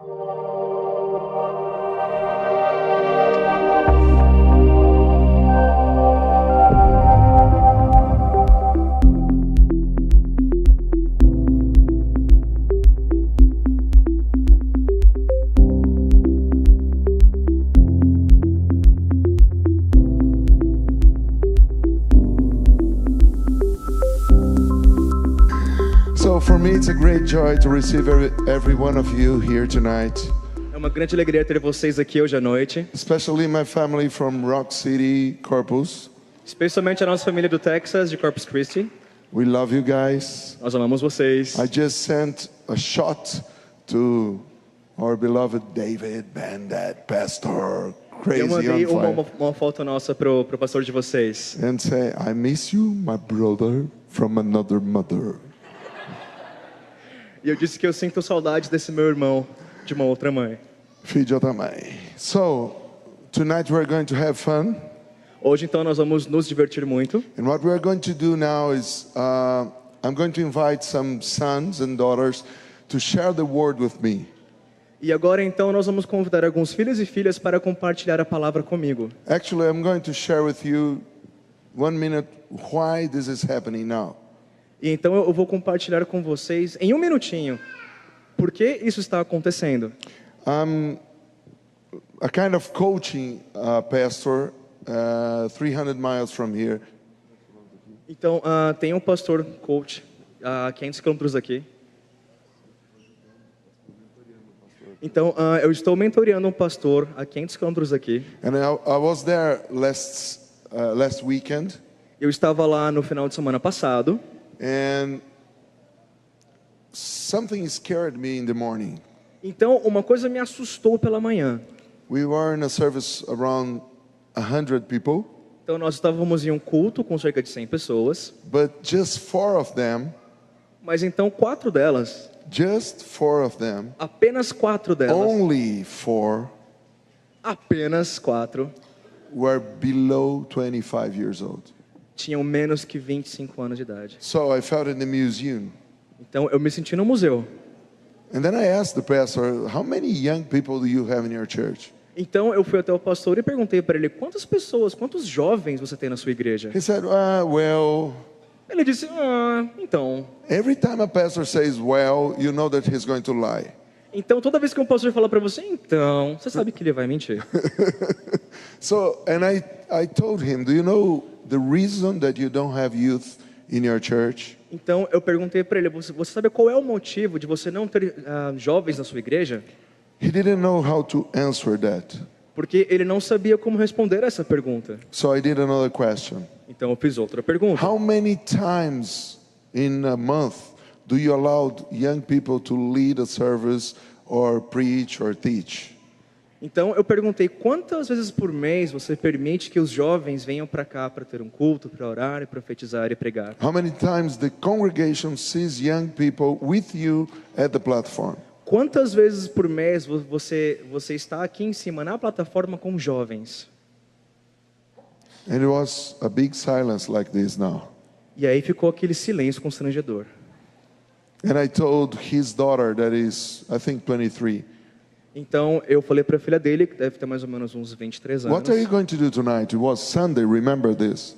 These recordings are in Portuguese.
So for me, it's a great joy to receive every one of you here tonight. É uma grande alegria ter vocês aqui hoje à noite, Especially my family from Rock City, Corpus. especialmente a nossa família do Texas, de Corpus Christi. We love you guys. Nós amamos vocês. I just sent a shot to our beloved David Bandat, pastor, Eu crazy mandei on fire. uma foto nossa pro pastor de vocês. And say, I miss you, my brother, from another mother. E eu disse que eu sinto saudade desse meu irmão de uma outra mãe. Filho de outra mãe. So, tonight we're going to have fun. Hoje, então, nós vamos nos divertir muito. And what we're going to do now is I'm going to invite some sons and daughters to share the word with me. E agora, então, nós vamos convidar alguns filhos e filhas para compartilhar a palavra comigo. Actually, I'm going to share with you 1 minute why this is happening now. E então eu vou compartilhar com vocês, em um minutinho, por que isso está acontecendo. I'm a kind of coaching pastor 300 miles from here. Então, tem um pastor coach a 500 quilômetros daqui. Então, eu estou mentoreando um pastor a 500 quilômetros daqui. And I was there last weekend. Eu estava lá no final de semana passado. And something scared me in the morning. Então, uma coisa me assustou pela manhã. We were in a service around 100 people, Então, nós estávamos em um culto com cerca de 100 pessoas. but just 4 of them, Mas então, 4 delas, apenas 4 delas, only 4 apenas 4, were below 25 years old. tinham menos que 25 anos de idade. So I felt in the museum. Então, eu me senti no museu. And then I asked the pastor, how many young people do you have in your church? Então, eu fui até o pastor e perguntei para ele, quantas pessoas, quantos jovens você tem na sua igreja? He said, well, Ele disse, então... every time a pastor says, well, you know that he's going to lie. Então, toda vez que um pastor fala para você, então, você sabe que ele vai mentir. So, and I told him, do you know the reason that you don't have youth in your church? Então, eu perguntei para ele, você sabe qual é o motivo de você não ter jovens na sua igreja? He didn't know how to answer that. Porque ele não sabia como responder essa pergunta. So I did another question. Então, eu fiz outra pergunta. How many times in a month do you allow young people to lead a service or preach or teach? Então, eu perguntei, quantas vezes por mês você permite que os jovens venham para cá para ter um culto, para orar, profetizar e pregar? How many times the congregation sees young people with you at the platform? Quantas vezes por mês você está aqui em cima na plataforma com jovens? And it was a big silence like this now. E aí ficou aquele silêncio constrangedor. And I told his daughter, that is, I think 23, Então eu falei para a filha dele, que deve ter mais ou menos uns 23 anos. what are you going to do tonight? It was Sunday, remember this.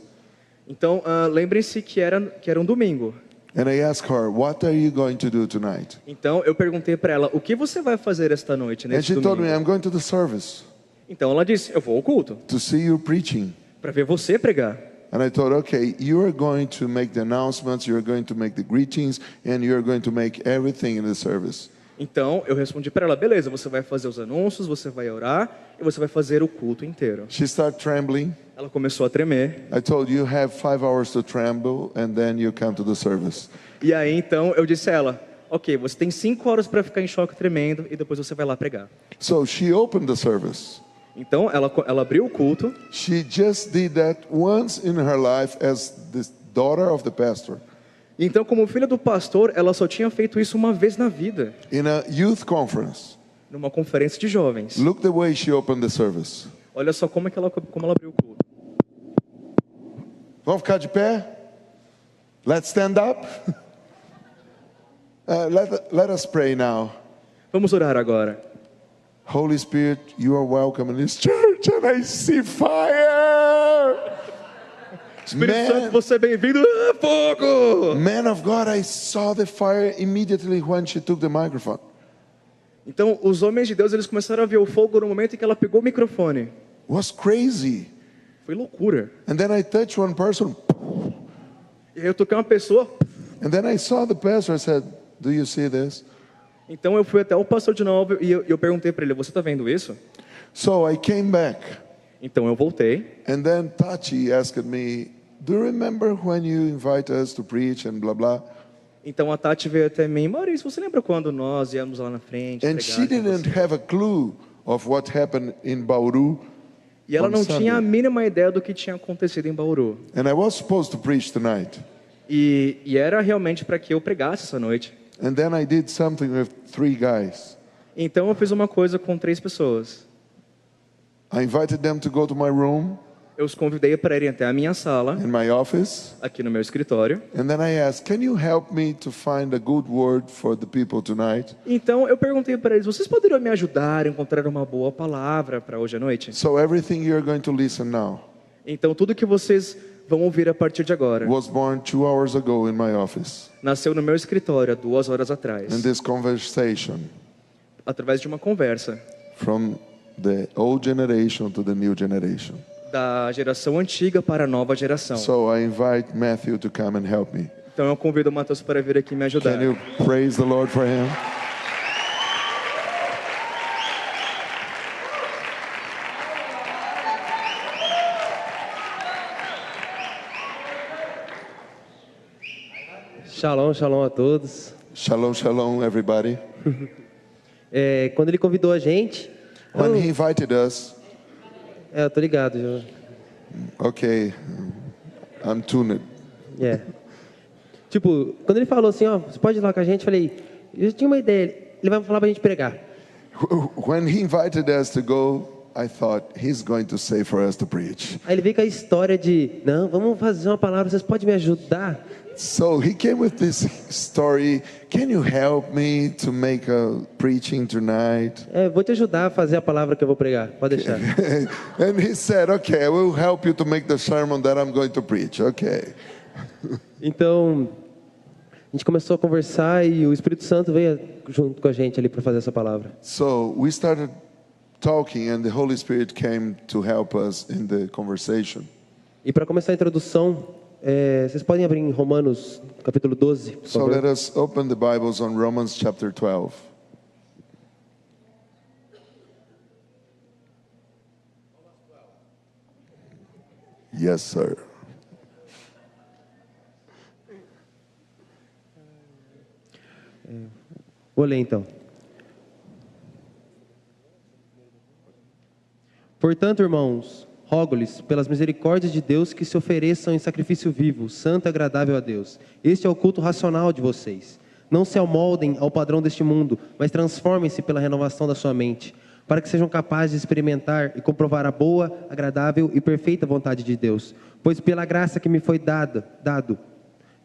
Então lembrem-se que era um domingo. And I asked her, what are you going to do tonight? Então eu perguntei para ela, o que você vai fazer esta noite, And neste she told me, domingo? I'm going to the service Então ela disse, eu vou ao culto, to see you preaching. para ver você pregar. And I thought, okay, you are going to make the announcements, you're going to make the greetings, and you're going to make everything in the service. Então eu respondi para ela, beleza, você vai fazer os anúncios, você vai orar e você vai fazer o culto inteiro. She started trembling. Ela começou a tremer. I told you have 5 hours to tremble, and then you come to the service. E aí então eu disse a ela, ok, você tem 5 horas para ficar em choque tremendo e depois você vai lá pregar. So she opened the service. Então ela abriu o culto. She just did that once in her life as the daughter of the pastor. Então, como filha do pastor, ela só tinha feito isso uma vez na vida, In a youth conference. numa conferência de jovens. Look the way she opened the service. Olha só como ela abriu o culto. Vamos ficar de pé? Let's stand up. Let us pray now. Vamos orar agora. Holy Spirit, you are welcome in this church and I see fire. Espírito Santo, você é bem-vindo. Ah, fogo! Man of God, I saw the fire immediately when she took the microphone. Então, os homens de Deus, eles começaram a ver o fogo no momento em que ela pegou o microfone. It was crazy. Foi loucura. And then I touched one person. E aí eu toquei uma pessoa. And then I saw the pastor. I said, do you see this? Então eu fui até o pastor de novo e eu perguntei para ele, você está vendo isso? So I came back. Então eu voltei. And then Tati asked me, do you remember when you invite us to preach and blah, blah? Então a Tati veio até mim, Maurício, você lembra quando nós íamos lá na frente And pregar she com didn't você? have a clue of what happened in Bauru. E ela on não Sunday. tinha a mínima ideia do que tinha acontecido em Bauru. And I was supposed to preach tonight. E era realmente para que eu pregasse essa noite. And then I did something with 3 guys. Então eu fiz uma coisa com 3 pessoas. I invited them to go to my room, Eu os convidei para irem até a minha sala, in my office. aqui no meu escritório. And then I asked, can you help me to find a good word for the people tonight? Então eu perguntei para eles, vocês poderiam me ajudar a encontrar uma boa palavra para hoje à noite? So everything you're going to listen now Então tudo que vocês vão ouvir a partir de agora was born 2 hours ago in my office. nasceu no meu escritório há 2 horas atrás, And this conversation através de uma conversa from the old generation to the new generation. da geração antiga para a nova geração. So I invite Matthew to come and help me. Então eu convido o Mateus para vir aqui me ajudar. Can you praise the Lord for him? Shalom, shalom a todos. Shalom, shalom, everybody. Quando ele convidou a gente, When he invited us, eu tô ligado, já. okay, I'm tuned. É. Tipo, quando ele falou assim, ó, você pode ir lá com a gente, eu falei, eu já tinha uma ideia, ele vai falar pra gente pregar. When he invited us to go, I thought he's going to say for us to preach. Aí ele veio com a história de, não, vamos fazer uma palavra, vocês podem me ajudar? So he came with this story. Can you help me to make a preaching tonight? Vou te ajudar a fazer a palavra que eu vou pregar, pode deixar. And he said, okay, I will help you to make the sermon that I'm going to preach. Okay. Então, a gente começou a conversar e o Espírito Santo veio junto com a gente ali para fazer essa palavra. So we started talking and the Holy Spirit came to help us in the conversation. E para começar a introdução, vocês podem abrir em Romanos, capítulo 12, por So favor. let us open the Bibles on Romans chapter 12. Yes, sir. Vou ler então. Portanto, irmãos, rogo-lhes, pelas misericórdias de Deus, que se ofereçam em sacrifício vivo, santo e agradável a Deus. Este é o culto racional de vocês. Não se amoldem ao padrão deste mundo, mas transformem-se pela renovação da sua mente, para que sejam capazes de experimentar e comprovar a boa, agradável e perfeita vontade de Deus. Pois pela graça que me foi dado,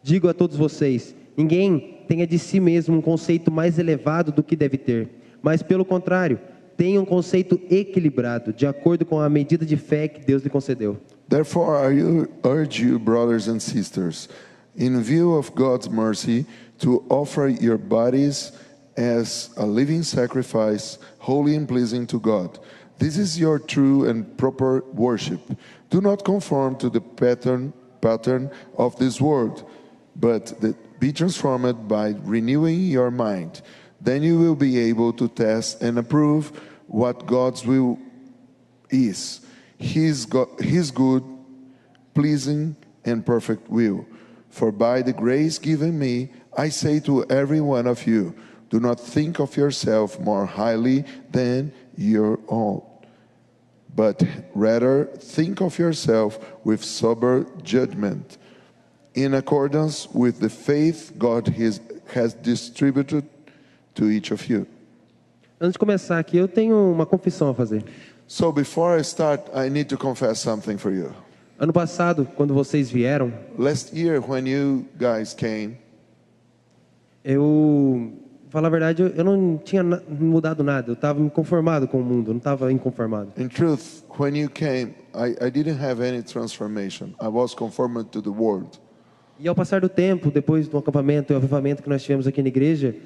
digo a todos vocês, ninguém tenha de si mesmo um conceito mais elevado do que deve ter, mas pelo contrário, tenha um conceito equilibrado, de acordo com a medida de fé que Deus lhe concedeu. Therefore, I urge you, brothers and sisters, in view of God's mercy, to offer your bodies as a living sacrifice, holy and pleasing to God. This is your true and proper worship. Do not conform to the pattern of this world, but be transformed by renewing your mind. Then you will be able to test and approve what God's will is, His good, pleasing, and perfect will. For by the grace given me, I say to every one of you, do not think of yourself more highly than your own, but rather think of yourself with sober judgment, in accordance with the faith God has distributed to each of you. Antes de começar aqui, eu tenho uma confissão a fazer. So before I start, I need to confess something for you. Ano passado, quando vocês vieram, Last year when you guys came, eu Falar a verdade, eu não tinha mudado nada. Eu estava me conformado com o mundo, eu não estava inconformado. In truth, when you came, I didn't have any transformation. I was conformed to the world. E ao passar do tempo, depois do acampamento e o avivamento que nós tivemos aqui na igreja,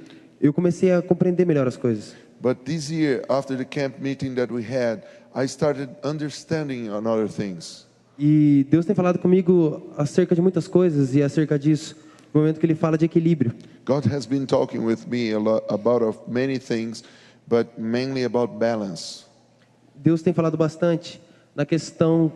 eu comecei a compreender melhor as coisas. But this year, after the camp meeting that we had, I started understanding on other things. E Deus tem falado comigo acerca de muitas coisas e acerca disso, no momento que Ele fala de equilíbrio. God has been talking with me a lot about of many things, but mainly about balance. Deus tem falado bastante na questão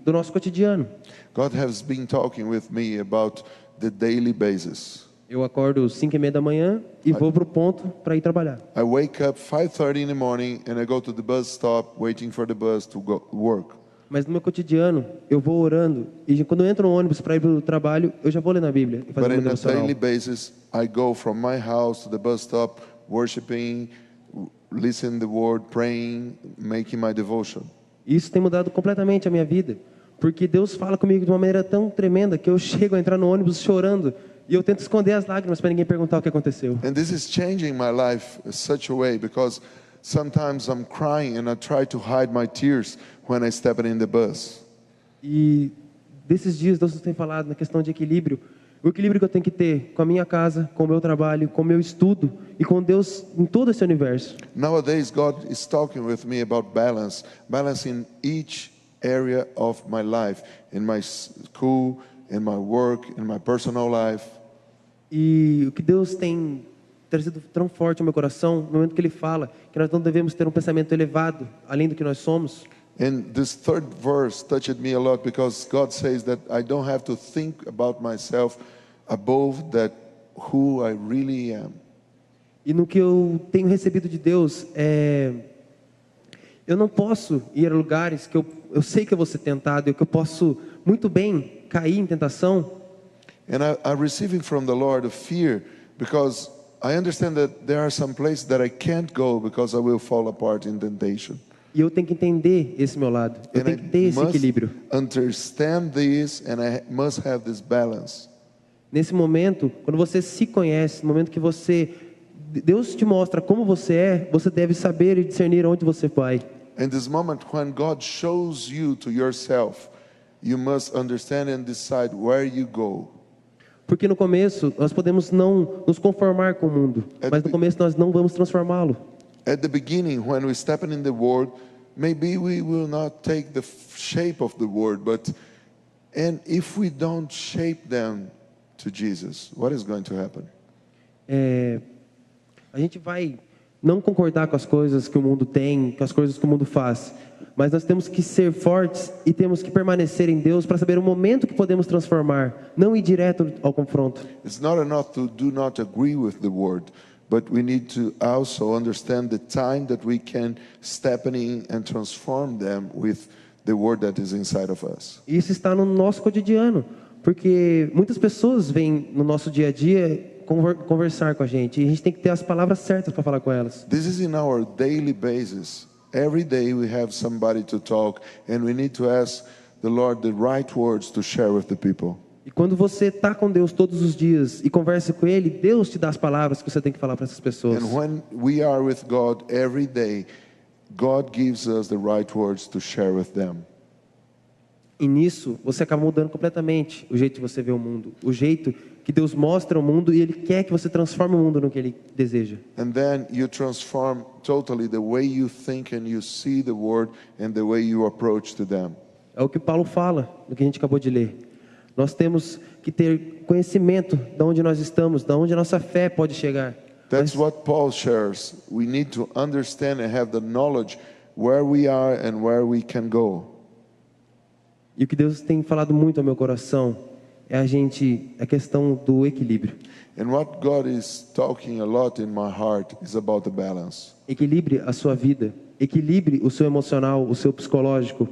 do nosso cotidiano. God has been talking with me about the daily basis. Eu acordo 5:30 da manhã e vou para o ponto para ir trabalhar. I wake up 5:30 in the morning and I go to the bus stop waiting for the bus to go work. Mas no meu cotidiano, eu vou orando e quando eu entro no ônibus para ir para o trabalho, eu já vou ler na Bíblia e But fazer on meu a devocional. daily basis, I go from my house to the bus stop, worshiping, listening the word, praying, making my devotion. Isso tem mudado completamente a minha vida, porque Deus fala comigo de uma maneira tão tremenda que eu chego a entrar no ônibus chorando e eu tento esconder as lágrimas para ninguém perguntar o que aconteceu. And this is changing my life in such a way because sometimes I'm crying and I try to hide my tears when I step in the bus. E desses dias Deus tem falado na questão de equilíbrio, o equilíbrio que eu tenho que ter com a minha casa, com o meu trabalho, com o meu estudo e com Deus em todo esse universo. Nowadays, God is talking with me about balance, balance in each area of my life, in my school, in my work, in my personal life. E o que Deus tem trazido tão forte ao meu coração, no momento que Ele fala que nós não devemos ter um pensamento elevado, além do que nós somos. And this third verse touched me a lot because God says that I don't have to think about myself above that who I really am. E no que eu tenho recebido de Deus, eu não posso ir a lugares que eu sei que eu vou ser tentado, que eu posso muito bem cair em tentação. And I'm receiving from the Lord a fear because I understand that there are some places that I can't go because I will fall apart in temptation. E eu tenho que entender esse meu lado. Eu And tenho que ter esse must equilíbrio. understand this and I must have this balance. Nesse momento, quando você se conhece, no momento que Deus te mostra como você é, você deve saber e discernir onde você vai. In this moment when God shows you to yourself, you must understand and decide where you go. Porque no começo, nós podemos não nos conformar com o mundo, mas no começo nós não vamos transformá-lo. At the beginning, when we step in the world, maybe we will not take the shape of the world, and if we don't shape them to Jesus, what is going to happen? A gente vai não concordar com as coisas que o mundo tem, com as coisas que o mundo faz, mas nós temos que ser fortes e temos que permanecer em Deus para saber o momento que podemos transformar, não ir direto ao confronto. It's not enough to do not agree with the word, but we need to also understand the time that we can step in and transform them with the word that is inside of us. Isso está no nosso cotidiano, porque muitas pessoas vêm no nosso dia a dia conversar com a gente, e a gente tem que ter as palavras certas para falar com elas. This is in our daily basis. Every day we have somebody to talk, and we need to ask the Lord the right words to share with the people. E quando você está com Deus todos os dias e conversa com Ele, Deus te dá as palavras que você tem que falar para essas pessoas. And when we are with God every day, God gives us the right words to share with them. E nisso, você acaba mudando completamente o jeito que você vê o mundo, o jeito que Deus mostra o mundo e Ele quer que você transforme o mundo no que Ele deseja. And then you transform totally the way you think and you see the word and the way you approach to them. É o que Paulo fala, no que a gente acabou de ler. Nós temos que ter conhecimento de onde nós estamos, de onde a nossa fé pode chegar. That's what Paul shares. We need to understand and have the knowledge where we are and where we can go. E o que Deus tem falado muito ao meu coração é a questão do equilíbrio. And what God is talking a lot in my heart is about the balance. Equilibre a sua vida, equilibre o seu emocional, o seu psicológico.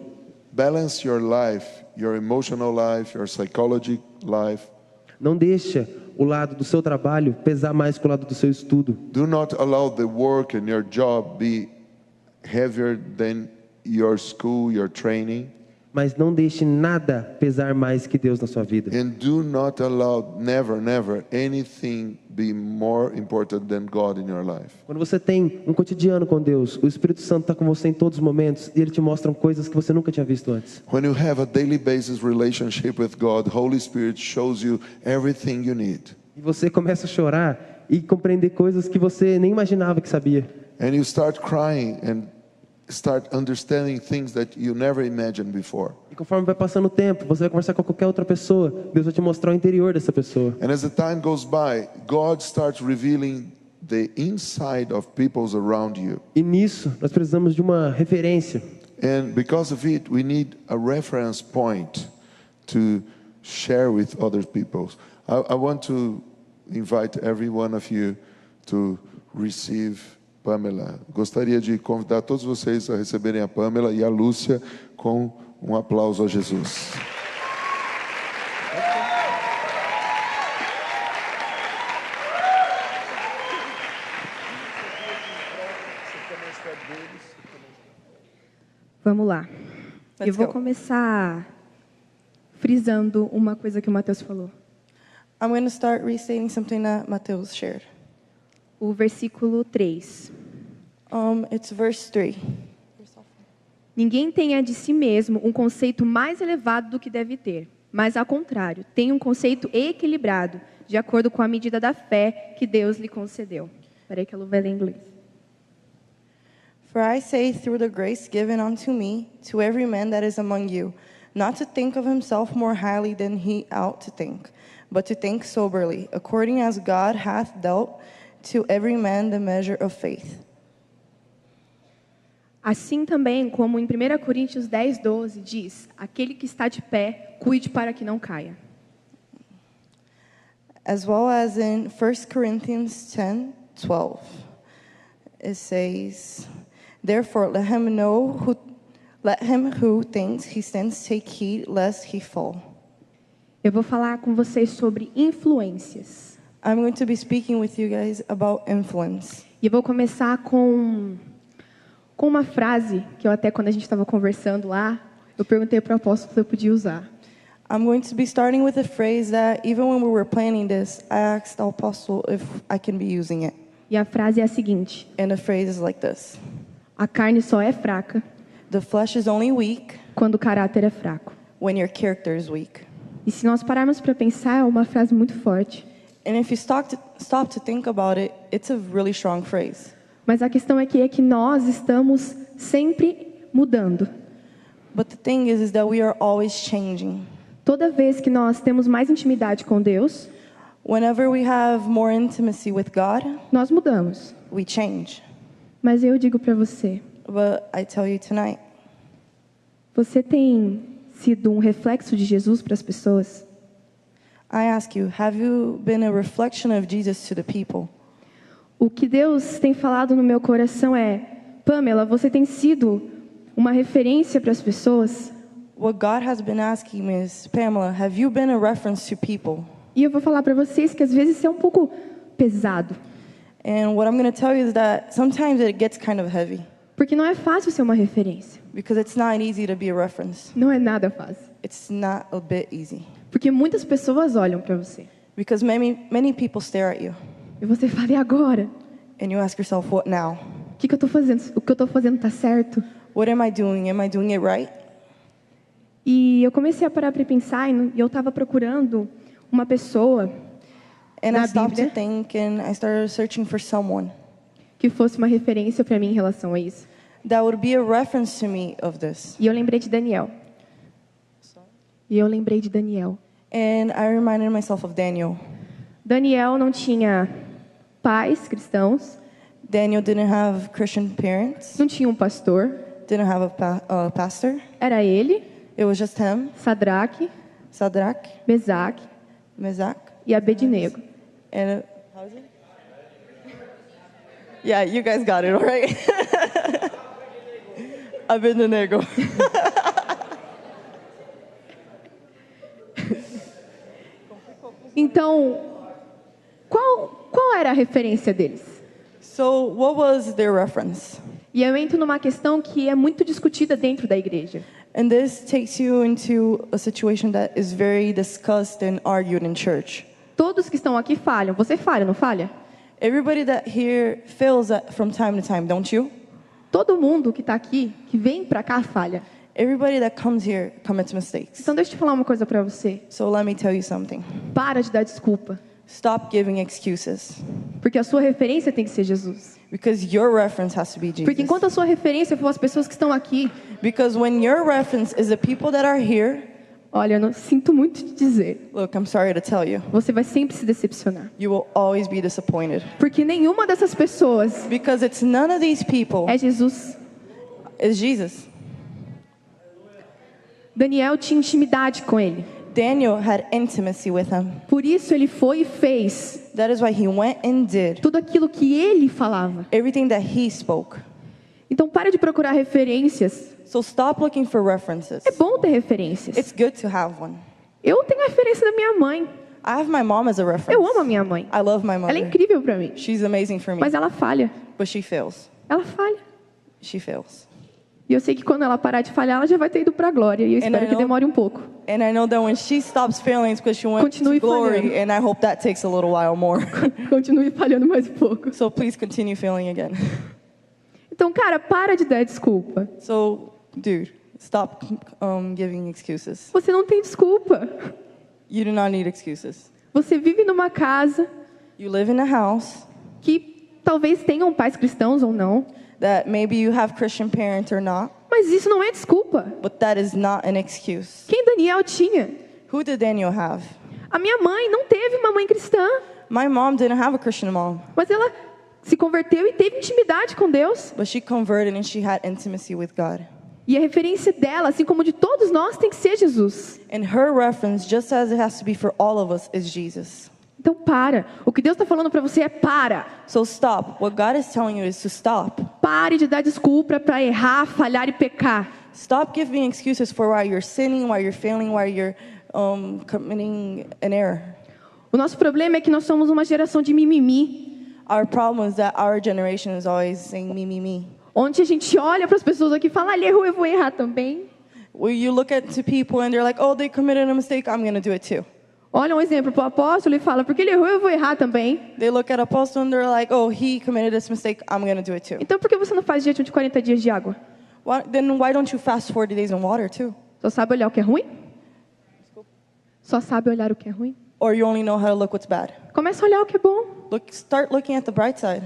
Balance your life, your emotional life, your psychology life. Não deixa o lado do seu trabalho pesar mais que o lado do seu estudo. Do not allow the work and your job be heavier than your school, your training. mas não deixe nada pesar mais que Deus na sua vida. And do not allow, never, never, anything be more important than God in your life. Quando você tem um cotidiano com Deus, o Espírito Santo está com você em todos os momentos e Ele te mostra coisas que você nunca tinha visto antes. When you have a daily basis relationship with God, Holy Spirit shows you everything you need. E você começa a chorar e compreender coisas que você nem imaginava que sabia. And you start crying and start understanding things that you never imagined before. E conforme vai passando o tempo, você vai conversar com qualquer outra pessoa, Deus vai te mostrar o interior dessa pessoa. And as the time goes by, God starts revealing the inside of peoples around you. E nisso, nós precisamos de uma referência. And because of it, we need a reference point to share with other people. I want to invite every one of you to receive Pamela. Gostaria de convidar todos vocês a receberem a Pamela e a Lúcia com um aplauso a Jesus. Vamos lá. Eu Let's vou go. começar frisando uma coisa que o Mateus falou. I'm going to start restating something that Mateus shared. O versículo 3. It's verse 3. Ninguém tenha de si mesmo um conceito mais elevado do que deve ter, mas, ao contrário, tenha um conceito equilibrado, de acordo com a medida da fé que Deus lhe concedeu. Peraí que a Lu vai ler em inglês. For I say, through the grace given unto me, to every man that is among you, not to think of himself more highly than he ought to think, but to think soberly, according as God hath dealt to every man the measure of faith. Assim também, como em 1 Coríntios 10, 12, diz, aquele que está de pé, cuide para que não caia. As well as in 1 Corinthians 10, 12. It says, therefore let him who thinks he stands take heed lest he fall. Eu vou falar com vocês sobre influências. I'm going to be speaking with you guys about influence. E eu vou começar com uma frase que eu até quando a gente estava conversando lá, eu perguntei para o apóstolo se eu podia usar. I'm going to be starting with a phrase that even when we were planning this, I asked the apostle if I can be using it. E a frase é a seguinte: And the phrase is like this. a carne só é fraca The flesh is only weak quando o caráter é fraco. when your character is weak. E se nós pararmos para pensar, é uma frase muito forte. And if you stop to think about it, it's a really strong phrase. Mas a questão é que nós estamos sempre mudando. But the thing is that we are always changing. Toda vez que nós temos mais intimidade com Deus, Whenever we have more intimacy with God, nós mudamos. we change. Mas eu digo para você, But I tell you tonight, você tem sido um reflexo de Jesus para as pessoas? I ask you, have you been a reflection of Jesus to the people? O que Deus tem falado no meu coração é, Pamela, você tem sido uma referência para as pessoas? What God has been asking me is, Pamela, have you been a reference to people? E eu vou falar para vocês que às vezes isso é um pouco pesado, And what I'm going to tell you is that sometimes it gets kind of heavy porque não é fácil ser uma referência. because it's not easy to be a reference. Não é nada fácil, It's not a bit easy porque muitas pessoas olham para você because many people stare at you e você fala, e agora? and you ask yourself, what now? O que eu estou fazendo? O que eu estou fazendo está certo? What am I doing? Am I doing it right? E eu comecei a parar para pensar e eu estava procurando uma pessoa And Na I stopped to Bíblia. think and I started searching for someone que fosse uma referência para mim em relação a isso. that would be a reference to me of this. E eu lembrei de Daniel. And I reminded myself of Daniel. Daniel não tinha pais cristãos, Daniel didn't have Christian parents, não tinha um pastor. didn't have a pastor. Era ele, It was just him, Sadraque, Sadrach, Mesaque Meshach, e Abednego. and how is it? Yeah, you guys got it, all right? Abednego. Então, qual era a referência deles? So, what was their reference? E eu entro numa questão que é muito discutida dentro da igreja. And this takes you into a situation that is very discussed and argued in church. Todos que estão aqui falham. Você falha, não falha? Everybody that here fails from time to time, don't you? Todo mundo que está aqui, que vem para cá, falha. Everybody that comes here commits mistakes. Então deixa eu te falar uma coisa para você. So let me tell you something. Para de dar desculpa. Stop giving excuses. Porque a sua referência tem que ser Jesus. Because your reference has to be Porque Jesus. enquanto a sua referência for as pessoas que estão aqui, Because when your reference is the people that are here, olha, eu não sinto muito te dizer, look, I'm sorry to tell you, você vai sempre se decepcionar. you will always be disappointed. Porque nenhuma dessas pessoas Because it's none of these people, é Jesus. it's Jesus. Daniel tinha intimidade com ele. Daniel had intimacy with him. Por isso ele foi e fez That is why he went and did tudo aquilo que ele falava. everything that he spoke. Então para de procurar referências. So stop looking for references. É bom ter referências. It's good to have one. Eu tenho a referência da minha mãe. I have my mom as a reference. Eu amo a minha mãe. I love my Ela é mother. incrível para mim. She's amazing for me. Mas ela falha. But she fails. Ela falha. She fails. E eu sei que quando ela parar de falhar, ela já vai ter ido para a glória. E eu espero I que know- demore um pouco. And I know that when she stops failing, it's because she went Continue to glory. falhando. And I hope that takes a little while more. Continue falhando mais um pouco. So please continue failing again. Então, cara, para de dar desculpa. So, dude, stop giving excuses. Você não tem desculpa. You do not need excuses. Você vive numa casa You live in a house que talvez tenham pais cristãos ou não, that maybe you have Christian parents or not, mas isso não é desculpa. but that is not an excuse. Quem Daniel tinha? Who did Daniel have? A minha mãe não teve uma mãe cristã, My mom didn't have a Christian mom, mas ela se converteu e teve intimidade com Deus. but she converted and she had intimacy with God. E a referência dela, assim como de todos nós, tem que ser Jesus. And her reference, just as it has to be for all of us, is Jesus. Então para. O que Deus está falando para você é para. So stop. What God is telling you is to stop. Pare de dar desculpa para errar, falhar e pecar. Stop giving excuses for why you're sinning, why you're failing, why you're committing an error. O nosso problema é que nós somos uma geração de mimimi, Our problem is that our generation is always saying me, me, me. onde a gente olha para as pessoas aqui e fala, ele errou, eu vou errar também. Where you look at to people and they're like, oh, they committed a mistake, I'm going to do it too. Olha um exemplo para o apóstolo e fala, porque ele errou, eu vou errar também. They look at apostle and they're like, oh, he committed this mistake, I'm going to do it too. Então por que você não faz jejum de 40 dias de água? Then why don't you fast 40 days in water too? Só sabe olhar o que é ruim? Só sabe olhar o que é ruim? Or you only know how to look what's bad? Começa a olhar o que é bom. Start looking at the bright side.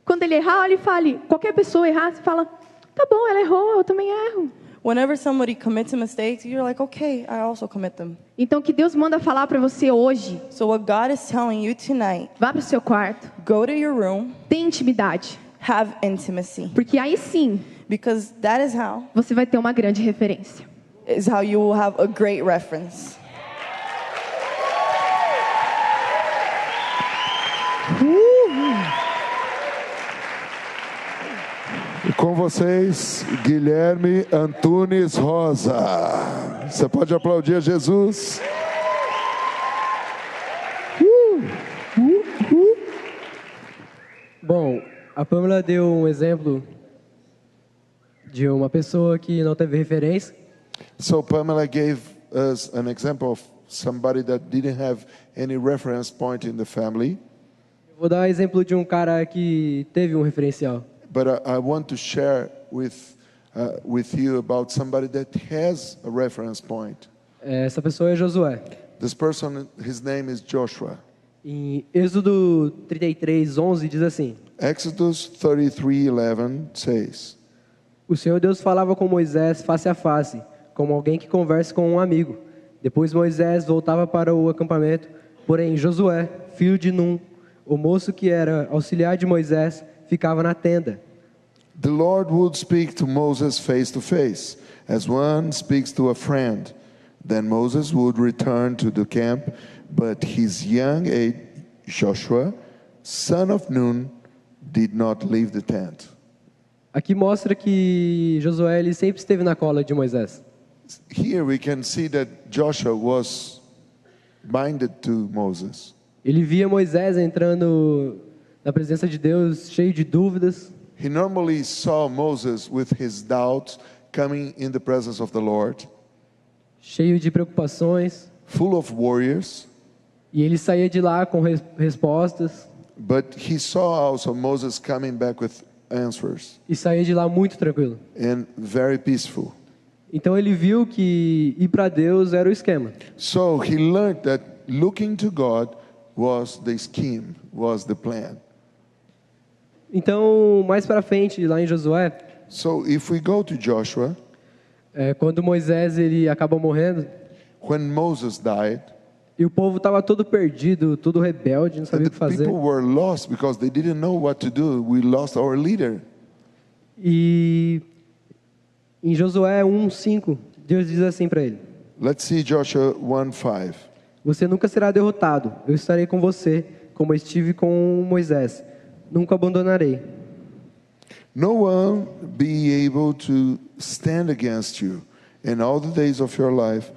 Quando ele errar, olha e fale. Qualquer pessoa errar, você fala, tá bom, ela errou, eu também erro. Whenever somebody commits a mistake, you're like, okay, I also commit them. Então o que Deus manda falar para você hoje, So what God is telling you tonight, vá para o seu quarto, go to your room, tenha intimidade. have intimacy. Porque aí sim, Because that você vai ter uma grande referência. is how you will have a great reference. E com vocês, Guilherme Antunes Rosa. Você pode aplaudir a Jesus? Bom, a Pamela deu um exemplo de uma pessoa que não teve referência. So Pamela gave us an example of somebody that didn't have any reference point in the family. Vou dar exemplo de um cara que teve um referencial. But I want to share with you about somebody that has a reference point. Essa pessoa é Josué. This person, his name is Joshua. Em Êxodo 33:11 diz assim: Exodus 33:11 says, O Senhor Deus falava com Moisés face a face, como alguém que conversa com um amigo. Depois Moisés voltava para o acampamento, porém Josué, filho de Num, o moço que era auxiliar de Moisés, ficava na tenda. The Lord would speak to Moses face to face, as one speaks to a friend. Then Moses would return to the camp, but his young aide, Joshua, son of Nun, did not leave the tent. Aqui mostra que Josué ele sempre esteve na cola de Moisés. Here we can see that Joshua was binded to Moses. Ele via Moisés entrando na presença de Deus, cheio de dúvidas. He normally saw Moses with his doubts coming in the presence of the Lord, cheio de preocupações, full of warriors. e ele saía de lá com respostas But he saw also Moses coming back with answers e saía de lá muito tranquilo. and very peaceful. Então ele viu que ir para Deus era o esquema. So he learned that looking to God was the scheme, was the plan. Então, mais para frente, lá em Josué, So if we go to Joshua, quando Moisés ele acaba morrendo, when Moses died, e o povo estava todo perdido, todo rebelde, não and sabia the o que fazer. people were lost because they didn't know what to do. We lost our leader. E em Josué 1:5, Deus diz assim para ele: Let's see Joshua 1:5. Você nunca será derrotado. Eu estarei com você, como estive com Moisés. Nunca abandonarei. No one be able to stand against you in all the days of your life.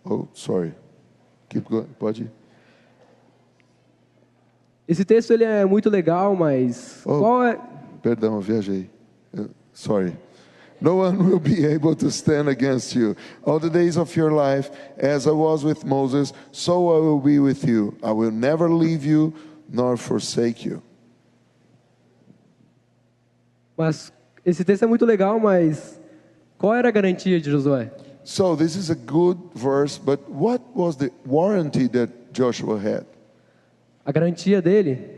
Oh, sorry. Keep going. Pode ir. Esse texto ele é muito legal, mas Oh. qual é? Perdão, eu viajei. Sorry. No one will be able to stand against you all the days of your life. As I was with Moses, so I will be with you. I will never leave you nor forsake you. Mas esse texto é muito legal, mas qual era a garantia de Josué? So this is a good verse, but what was the warranty that Joshua had? A garantia dele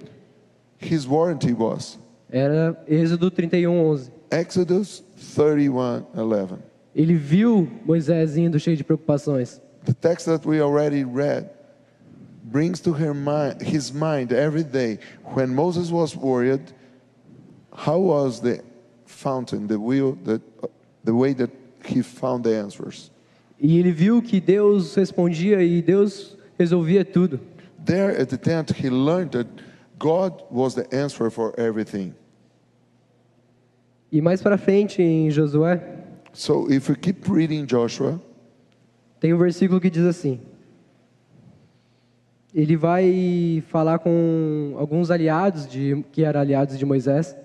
His warranty was era Êxodo 31:11. Exodus 31:11. Ele viu Moisés indo cheio de preocupações. The text that we already read brings to his mind every day when Moses was worried. How was the fountain, the way that he found the answers? E ele viu que Deus respondia e Deus resolvia tudo. There at the tent, he learned that God was the answer for everything. E mais para frente em Josué, So if we keep reading Joshua, tem um versículo que diz assim: ele vai falar com alguns aliados que eram aliados de Moisés,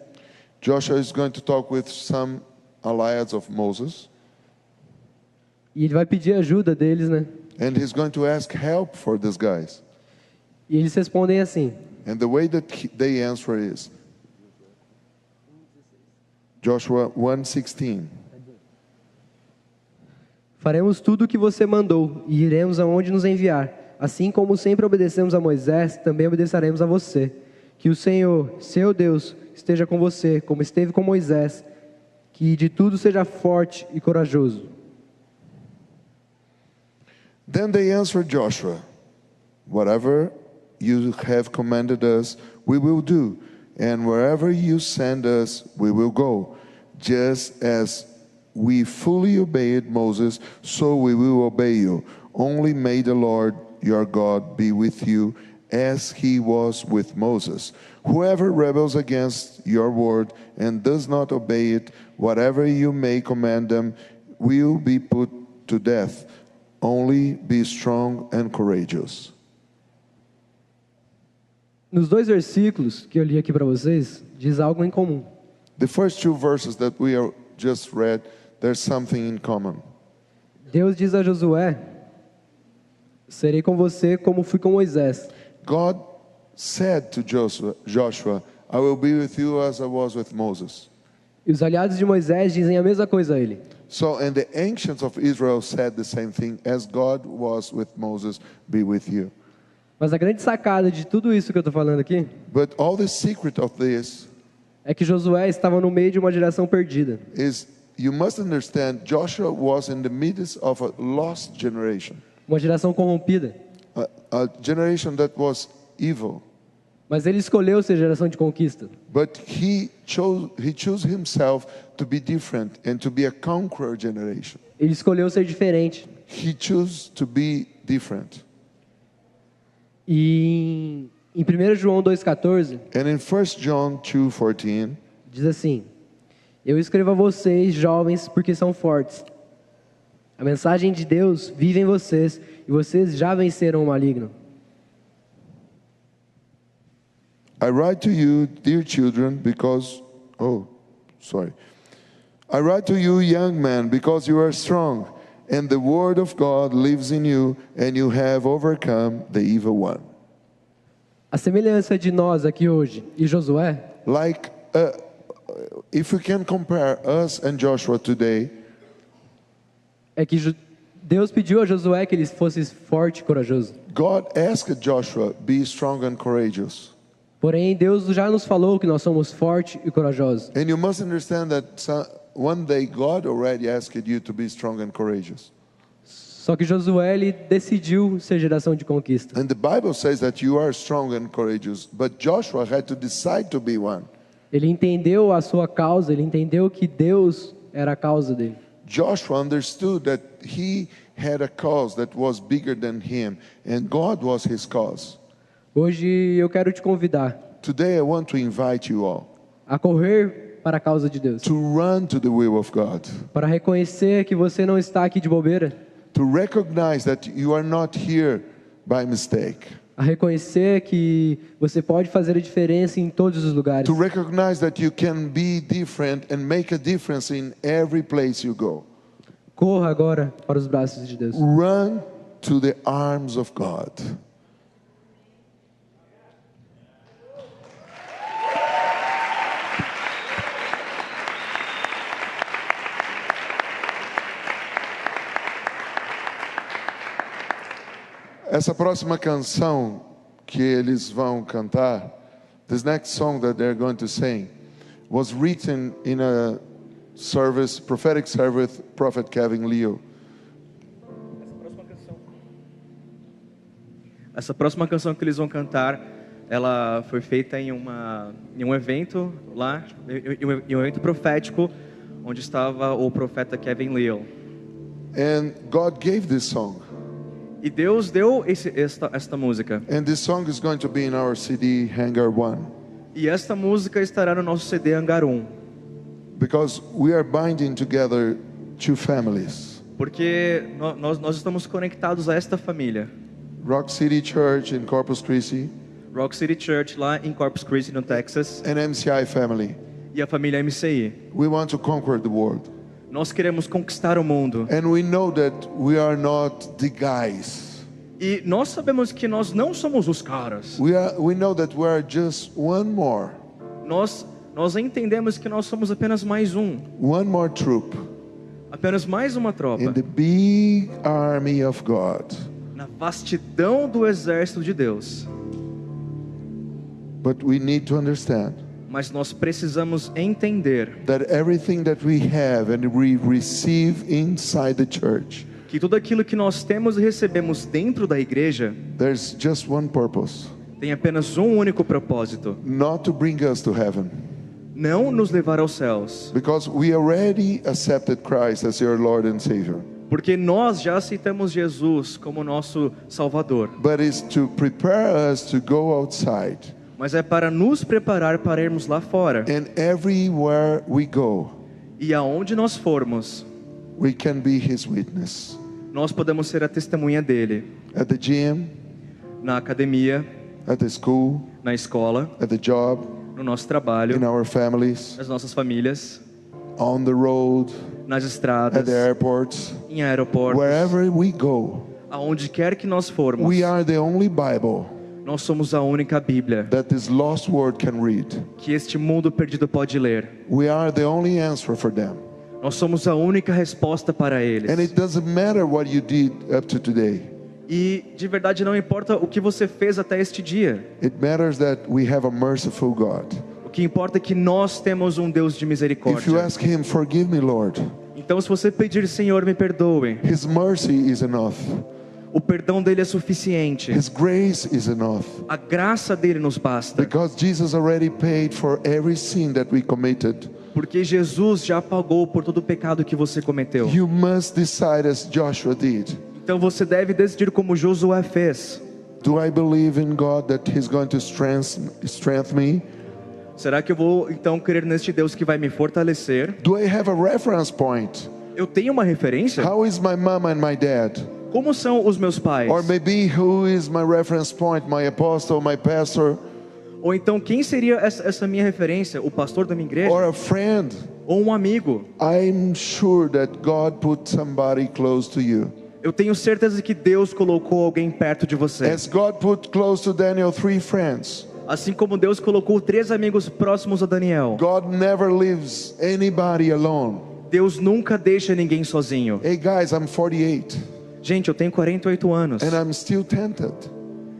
Joshua is going to talk with some allies of Moses, e ele vai pedir ajuda deles, né? and he's going to ask help for these guys. E eles respondem assim: And the way that they answer is Joshua 1:16. faremos tudo o que você mandou e iremos aonde nos enviar. Assim como sempre obedecemos a Moisés, também obedeceremos a você. Que o Senhor, seu Deus, esteja com você, como esteve com Moisés. Que de tudo seja forte e corajoso. Then they answered Joshua, whatever you have commanded us, we will do, and wherever you send us, we will go. Just as we fully obeyed Moses, so we will obey you. Only may the Lord your God be with you as he was with Moses. Whoever rebels against your word and does not obey it, whatever you may command them, will be put to death. Only be strong and courageous. Nos dois versículos que eu li aqui para vocês, diz algo em comum. The first two verses that we are just read, there's something in common. Deus diz a Josué: serei com você como fui com Moisés. God said to Joshua, I will be with you as I was with Moses. E os aliados de Moisés dizem a mesma coisa a ele. So, and the ancients of Israel said the same thing, as God was with Moses, be with you. Mas a grande sacada de tudo isso que eu estou falando aqui But all the secret of this é que Josué estava no meio de uma geração perdida. is, you must understand, Joshua was in the midst of a lost generation. Uma geração corrompida. A generation that was evil. Mas ele escolheu ser geração de conquista. But he chose himself to be different and to be a conqueror generation. Ele escolheu ser diferente. He chose to be different. E em 1 João 2,14 And in 1 John 2:14, diz assim: eu escrevo a vocês, jovens, porque são fortes. A mensagem de Deus vive em vocês e vocês já venceram o maligno. I write to you, dear children, because Oh, sorry. I write to you, young men, because you are strong, and the word of God lives in you, and you have overcome the evil one. A semelhança de nós aqui hoje e Josué, Like, if we can compare us and Joshua today, é que Deus pediu a Josué que ele fosse forte e corajoso. God asked Joshua, be strong and courageous. Porém, Deus já nos falou que nós somos fortes e corajosos. And you must understand that one day God already asked you to be strong and courageous. Só que Josué ele decidiu ser geração de conquista. And the Bible says that you are strong and courageous, but Joshua had to decide to be one. Ele entendeu a sua causa, ele entendeu que Deus era a causa dele. Joshua understood that he had a cause that was bigger than him, and God was his cause. Hoje eu quero te convidar Today I want to invite you all a correr para a causa de Deus, to run to the will of God, para reconhecer que você não está aqui de bobeira, to recognize that you are not here by mistake, a reconhecer que você pode fazer a diferença em todos os lugares. to recognize that you can be different and make a difference in every place you go. Corra agora para os braços de Deus. Run to the arms of God. Essa próxima canção que eles vão cantar, this next song that they're going to sing, was written in a service, prophetic service, Prophet Kevin Leo. Essa próxima canção que eles vão cantar, ela foi feita em um evento lá, em um evento profético, onde estava o profeta Kevin Leo. And God gave this song. E Deus deu esta música. And this song is going to be in our CD, Hangar One. E esta música estará no nosso CD Hangar 1. Because we are binding together two families. Porque nós estamos conectados a esta família. Rock City Church in Corpus Christi Rock City Church, lá em Corpus Christi, no Texas. and MCI family. E a família MCI. We want to conquer the world. Nós queremos conquistar o mundo. And we know that we are not the guys. E nós sabemos que nós não somos os caras. We know that we are just one more entendemos que nós somos apenas mais one more troop apenas mais uma tropa in the big army of God. na vastidão do exército de Deus. But we need to understand Mas nós precisamos entender that everything that we have and we receive inside the church, que tudo aquilo que nós temos e recebemos dentro da igreja there's just one purpose, tem apenas um único propósito: not to bring us to heaven. não nos levar aos céus, Because we already accepted Christ as your Lord and Savior. porque nós já aceitamos Jesus como nosso Salvador. But it's to prepare us to go outside. Mas é para nos preparar para irmos lá fora. And everywhere we go, E aonde nós formos, we can be His witness. nós podemos ser a testemunha dele. At the gym, Na academia, at the school, na escola, at the job, no nosso trabalho, in our families, nas nossas famílias, on the road, nas at estradas, the airports, em aeroportos, wherever we go, aonde quer que nós formos, we are the only Bible nós somos a única Bíblia that this lost world can read. que este mundo perdido pode ler. We are the only answer for them. Nós somos a única resposta para eles. And it doesn't matter what you did up to today. E de verdade não importa o que você fez até este dia. It matters that we have a merciful God. O que importa é que nós temos um Deus de If you misericórdia. ask Him, forgive me, Lord, Então se você pedir, Senhor, me perdoe, His mercy is enough. o perdão dele é suficiente. His grace is enough. A graça dele nos basta. Because Jesus already paid for every sin that we committed. Porque Jesus já pagou por todo o pecado que você cometeu. You must decide as Joshua did. Então você deve decidir como Josué fez. Do I believe in God that He's going to strengthen me? Será que eu vou então crer neste Deus que vai me fortalecer? Do I have a reference point? Eu tenho uma referência? How is my mom and my dad? Como são os meus pais? Or maybe who is my reference point? My apostle, my pastor? Ou então, quem seria essa minha referência? O pastor da minha igreja? or a friend? Ou um amigo? I'm sure that God put somebody close to you. Eu tenho certeza que Deus colocou alguém perto de você. As God put close to Daniel 3 friends, Assim como Deus colocou 3 amigos próximos a Daniel. God never leaves anybody alone. Deus nunca deixa ninguém sozinho. Hey guys, I'm 48 Gente, eu tenho 48 anos. and I'm still tempted.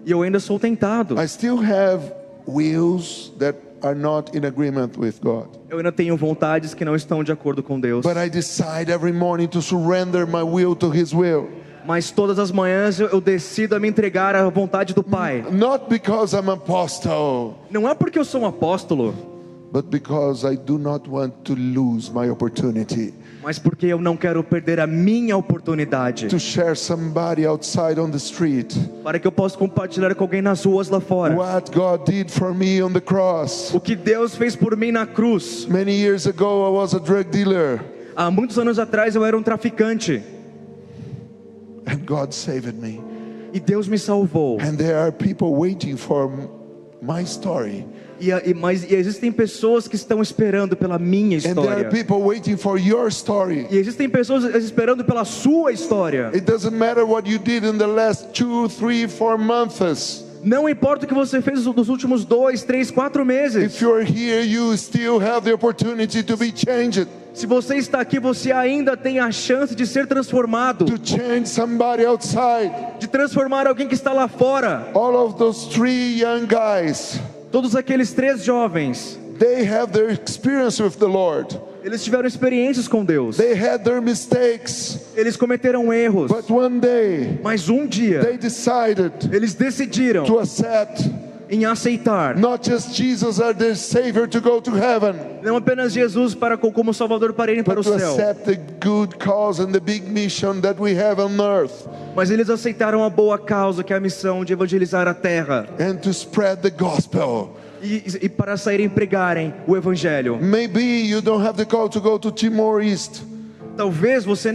E eu ainda sou tentado. I still have wills that are not in agreement with God. Eu ainda tenho vontades que não estão de acordo com Deus. But I decide every morning to surrender my will to His will. Mas todas as manhãs eu decido a me entregar à vontade do Pai. Not because I'm apostle, Não é porque eu sou um apóstolo, but because I do not want to lose my opportunity mas porque eu não quero perder a minha oportunidade. to share somebody outside on the street Para que eu possa compartilhar com alguém nas ruas lá fora. what God did for me on the cross. O que Deus fez por mim na cruz. Many years ago, I was a drug dealer, Há muitos anos atrás eu era um traficante. and God saved me. E Deus me salvou. And there are people waiting for my story. Mas existem pessoas que estão esperando pela minha And there are história. people waiting for your story. E existem pessoas esperando pela sua história. It doesn't matter what you did in the last 2, 3, 4 months. Não importa o que você fez nos últimos 2, 3, 4 meses. If you're here, you still have the opportunity to be changed, Se você está aqui, você ainda tem a chance de ser transformado. to change somebody outside. De transformar alguém que está lá fora. All of those 3 young guys, Todos aqueles 3 jovens, they have their experience with the Lord. eles tiveram experiências com Deus. They had their mistakes, Eles cometeram erros. but one day Mas um dia, they decided eles decidiram to accept em aceitar not just Jesus as their Savior to go to heaven, não apenas Jesus como Salvador para irem para but o to céu, accept the good cause and the big mission that we have on earth, mas eles aceitaram a boa causa, que é a missão de evangelizar a terra and to spread the gospel. e para saírem pregarem o evangelho. Maybe you don't have the call to go to Timor East. Talvez você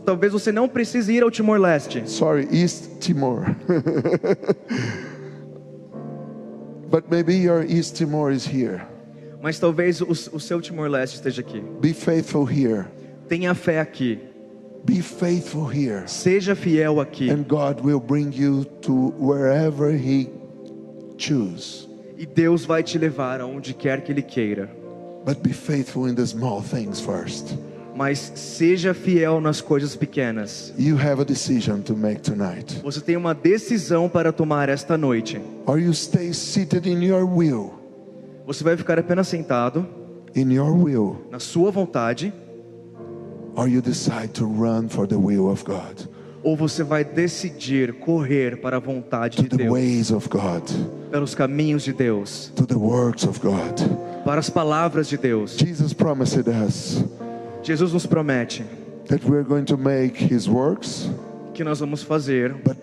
talvez você não precise ir ao Timor-Leste. Sorry, East Timor. But maybe your East Timor is here. Mas talvez o seu Timor-Leste esteja aqui. Be faithful here. Tenha fé aqui. Be faithful here. Seja fiel aqui. And God will bring you to wherever He choose. E Deus vai te levar aonde quer que Ele queira. But be faithful in the small things first. Mas seja fiel nas coisas pequenas. You have a decision to make tonight. Você tem uma decisão para tomar esta noite. Or you stay seated in your will. Você vai ficar apenas sentado In your will. na sua vontade, Or you decide to run for the will of God. ou você vai decidir correr para a vontade To de the Deus, ways of God. pelos caminhos de Deus, To the works of God. para as palavras de Deus. Jesus promised us Jesus nos promete that we're going to make His works, que nós vamos fazer, but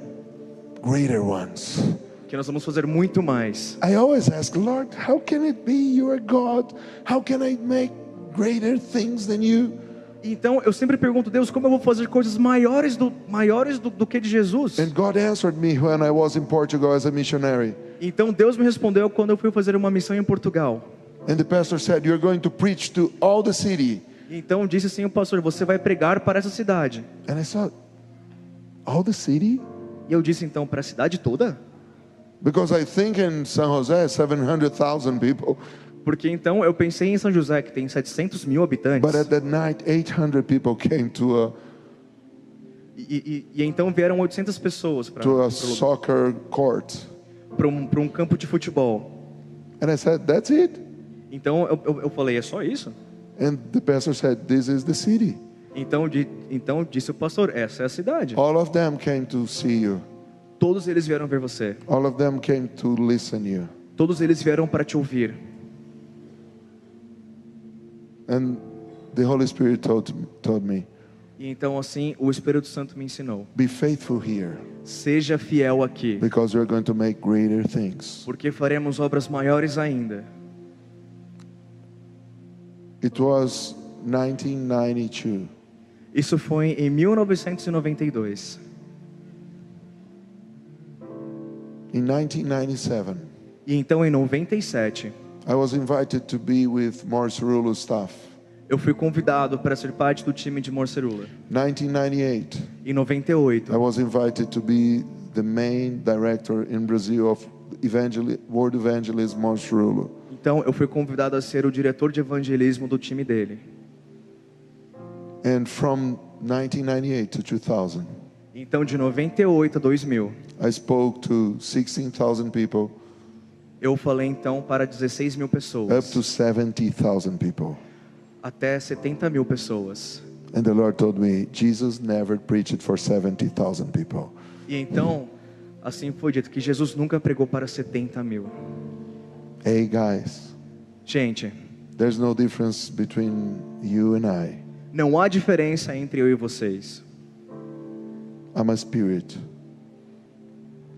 greater ones. que nós vamos fazer muito mais. I always ask, Lord, how can it be you are God? How can I make greater things than you? Então eu sempre pergunto, Deus, como eu vou fazer coisas maiores do que de Jesus? And God answered me when I was in Portugal as a missionary. Então Deus me respondeu quando eu fui fazer uma missão em Portugal. And the pastor said, you're going to preach to all the city. Então disse assim o pastor, você vai pregar para essa cidade. And I thought, all the city? E eu disse então, para a cidade toda? Because I think in San Jose, 700,000 people. Porque então eu pensei em São José, que tem 700 mil habitantes. But at that night, 800 people came to E então vieram 800 pessoas para a soccer court. um campo de futebol. And I said, that's it? Então eu falei, é só isso? And the pastor said, this is the city. Então disse o pastor, essa é a cidade. All of them came to see you. Todos eles vieram ver você. All of them came to listen you. Todos eles vieram para te ouvir. And the Holy Spirit told me, E então assim o Espírito Santo me ensinou. be faithful here, Seja fiel aqui, because you're going to make greater things. porque faremos obras maiores ainda. It was 1992. Isso foi em 1992. In 1997, E então, em 97, I was invited to be with Morris Cerullo's staff. eu fui convidado para ser parte do time de Morris Cerullo. 1998, Em 98, I was invited to be the main director in Brazil of World Evangelist Morris Cerullo. então eu fui convidado a ser o diretor de evangelismo do time dele. And from 1998 to 2000, Então, de 98 a 2000, I spoke to 16,000 people, eu falei então para 16 mil up to pessoas, 70,000 people. até 70 mil pessoas. And the Lord told me, Jesus never preached for 70,000 people. E então, assim foi dito que Jesus nunca pregou para 70 mil. Hey guys, Gente, there's no difference between you and I. não há diferença entre eu e vocês. I'm a spirit.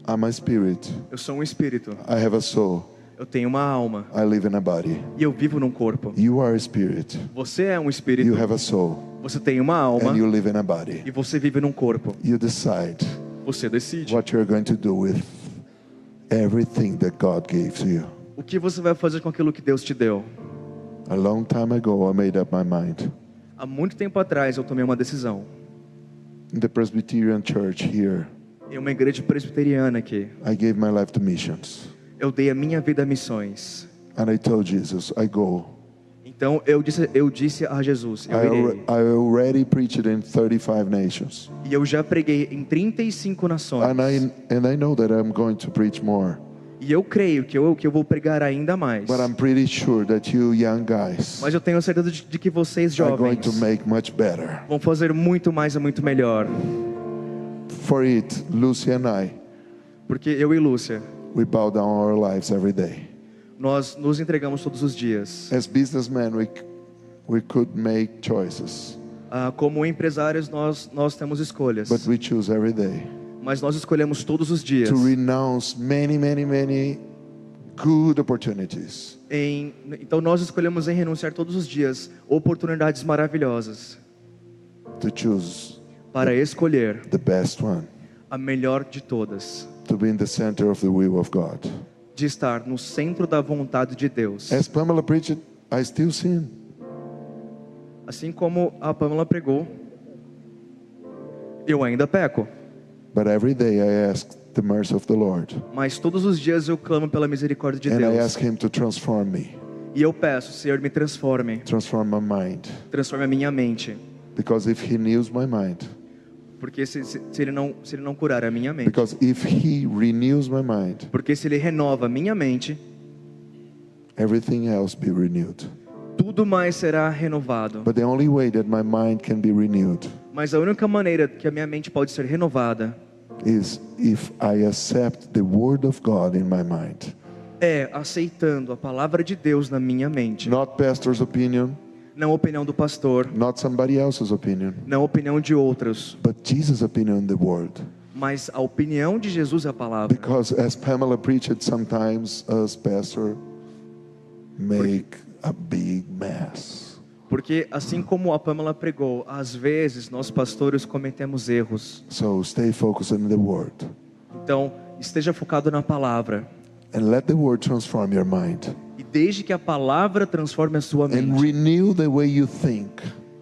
I'm a spirit. Eu sou um espírito, I have a soul. eu tenho uma alma I live in a body. e eu vivo num corpo. You are a spirit. Você é um You espírito, have a soul. você tem uma alma And you live in a body. e você vive num corpo. You decide Você decide what you're going to do with everything that God gave to you. o que você vai fazer com aquilo que Deus te deu. A long time ago, I made up my mind. Há muito tempo atrás eu tomei uma decisão. In the Presbyterian Church here, Em uma igreja presbiteriana aqui, I gave my life to missions. eu dei a minha vida a missões. And I told Jesus, I go. Então eu disse a Jesus, eu irei. I already preached in 35 nations. E eu já preguei em 35 nações. And I know that I'm going to preach more. E eu creio que eu vou pregar ainda mais. But I'm pretty sure that you young guys Mas eu tenho certeza de que vocês are going jovens to make much better. vão fazer muito mais e muito melhor. For it, Lucy and I, Porque eu e Lúcia, we bow down our lives every day. nós nos entregamos todos os dias. As businessmen, we could make choices, Como empresários, nós temos escolhas. but we choose every day Mas nós escolhemos todos os dias. to renounce many good opportunities Então nós escolhemos em renunciar todos os dias oportunidades maravilhosas to choose para escolher the best one, a melhor de todas, to be in the center of the will of God. de estar no centro da vontade de Deus. As Pamela preached, I still sin. Assim como a Pamela pregou, eu ainda peco, But every day I ask the mercy of the Lord. mas todos os dias eu clamo pela misericórdia de And I Deus. ask Him to transform me, E eu peço, Senhor, me transforme, transform my mind. transforme a minha mente, Because if He heals my mind, porque se ele não curar a minha mente, because if He renews my mind, porque se ele renova a minha mente, everything else be renewed. tudo mais será renovado. But the only way that my mind can be renewed Mas a única maneira que a minha mente pode ser renovada is if I accept the Word of God in my mind. é aceitando a palavra de Deus na minha mente. Not pastor's opinion, Não a opinião do pastor, not somebody else's opinion, não a opinião de outros, but Jesus' opinion in the Word. mas a opinião de Jesus é a palavra. Because as Pamela preached, sometimes us pastor make a big mess. Porque assim como a Pamela pregou, às vezes nós pastores cometemos erros. So stay focused on the Word. Então, esteja focado na palavra. And let the Word transform your mind. E desde que a palavra transforme a sua And mente renew the way you think.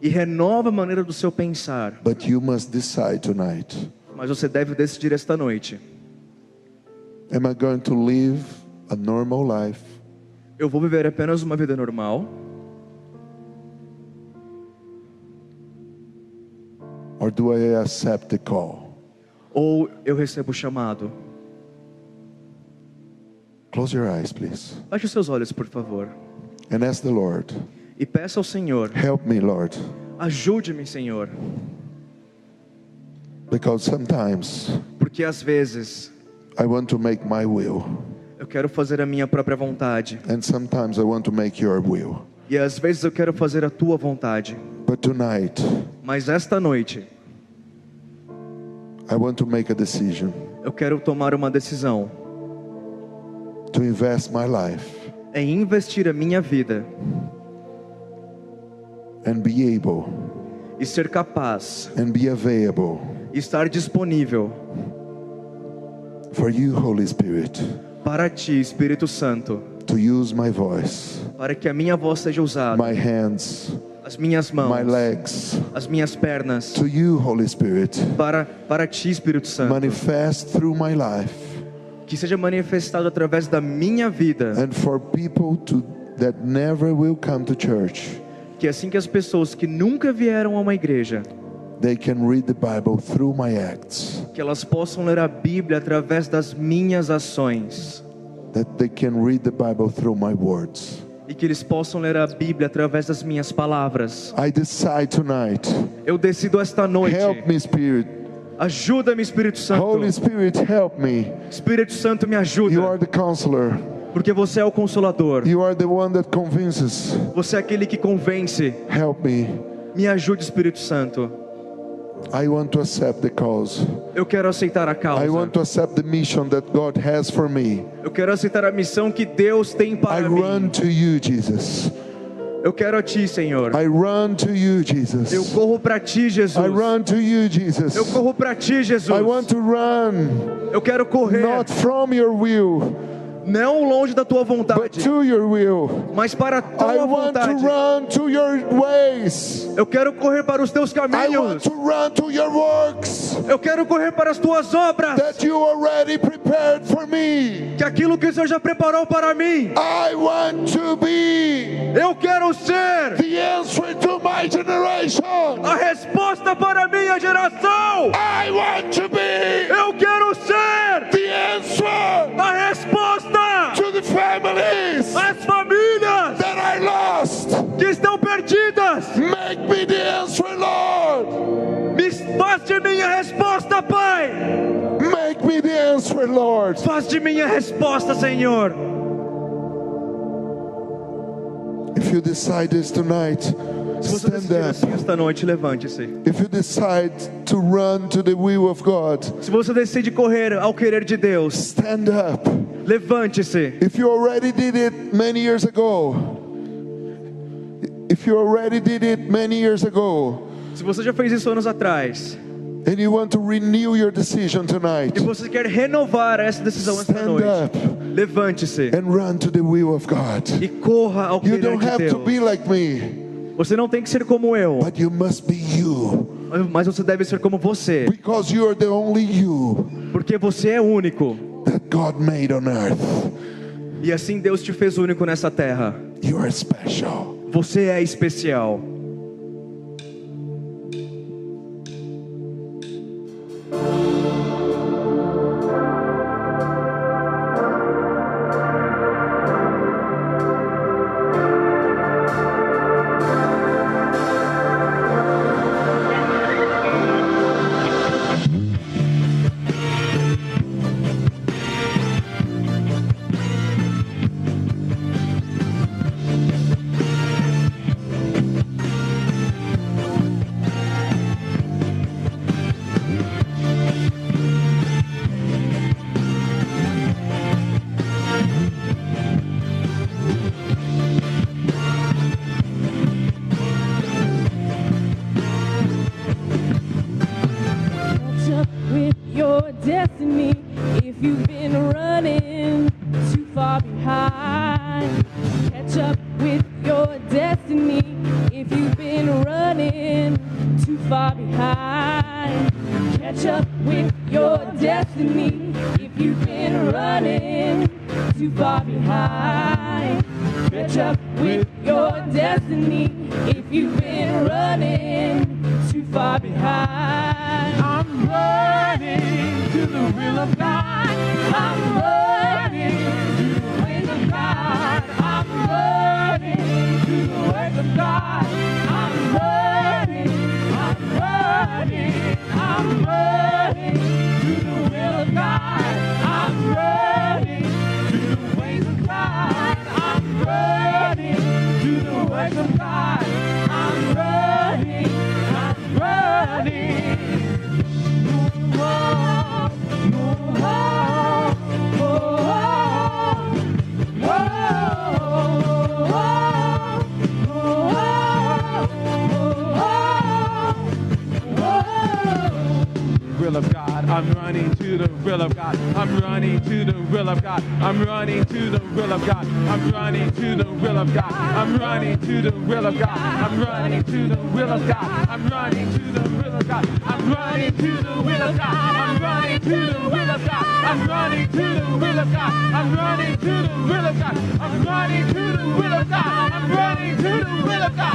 e renova a maneira do seu pensar. But you must decide tonight. Mas você deve decidir esta noite. Am I going to live a normal life? Eu vou viver apenas uma vida normal? Or do I accept the call? Ou eu recebo o chamado? Close your eyes, please. Feche os seus olhos, por favor. And ask the Lord, E peça ao Senhor, help me, Lord. ajude-me, Senhor. Because sometimes Porque às vezes I want to make my will. eu quero fazer a minha própria vontade. And sometimes I want to make your will. E às vezes eu quero fazer a tua vontade. But tonight, Mas esta noite, I want to make a decision eu quero tomar uma decisão to invest my life em investir a minha vida and be able e ser capaz, and be available estar disponível for you, Holy Spirit, para ti, Espírito Santo, to use my voice, para que a minha voz seja usada, my hands, as minhas mãos, my legs, as minhas pernas, to you, Holy Spirit. para ti, Espírito Santo, Manifest through my life, que seja manifestado através da minha vida, and for people that never will come to church, que assim que as pessoas que nunca vieram a uma igreja, they can read the Bible through my acts, que elas possam ler a Bíblia através das minhas ações, that they can read the Bible through my words. e que eles possam ler a Bíblia através das minhas palavras. I decide tonight, Eu decido esta noite, help me, Spirit. ajuda-me, Espírito Santo. Holy Spirit, help me. Espírito Santo, me You ajuda, are the counselor. porque você é o Consolador, You are the one that convinces. você é aquele que convence. Help me. Me ajude, Espírito Santo. I want to accept the cause. Eu quero aceitar a causa. I want to accept the mission that God has for me. Eu quero aceitar a missão que Deus tem I para run mim. to you, Jesus. Eu quero a ti, Senhor. I run to you, Eu Jesus. corro para ti, Jesus. I run to you, Jesus. Eu corro para ti, Jesus. I want to run, Eu quero correr, not from your will, não longe da tua but vontade, to your will. mas para a I tua want to vontade. run to your ways. Eu quero correr para os teus I want caminhos. to run to your works Eu quero correr para as tuas obras. that you already prepared for me. Que aquilo que o Senhor já preparou para mim. I want to be Eu quero ser the answer to my generation. a resposta para a minha geração. I want to be Eu quero ser the answer a resposta to the families às famílias that are lost. que estão perdidas. Make me the answer, Lord. Me faz de mim a resposta, Pai. Make me the answer, Lord. Faz de mim a resposta, Senhor. If you decide this tonight, Se você stand decidir up. assim esta noite, levante-se. If you decide to run to the will of God, Se você decide correr ao querer de Deus, stand up. levante-se. If you already did it many years ago, if you already did it many years ago, Se você já fez isso anos atrás and you want to renew your decision e tonight, você quer renovar essa decisão esta stand noite, up levante-se and run to the will of God. e corra ao You querer don't de have to Deus. be like me, Você não tem que ser como eu, but you must be you, mas você deve ser como você, because you are the only you porque você é único. that God made on earth. E assim Deus te fez único nessa terra. You are special. Você é especial. Catch up with your destiny if you've been running too far behind. Catch up with your destiny if you've been running too far behind. Catch up with your destiny if you've been running too far behind. Catch up with your destiny if you've been running too far behind. I'm running to the will of God. I'm running to the ways of God. I'm running to the ways of God. I'm running, I'm running, I'm running to the will of God. I'm running to the ways of God. I'm running to the ways of God. I'm running, I'm running. Whoa, whoa, whoa, whoa, whoa, whoa. Will of God, I'm I'm running to the will of God. I'm running to the will of God. I'm running to the will of God. I'm running to the will of God. I'm running to the will of God. I'm running to the will of God. I'm running to the will of God. I'm running to the will of God. I'm running to the will of God. I'm running to the will of God. I'm running to the will of God. I'm running to the will of God. I'm running to the will of God.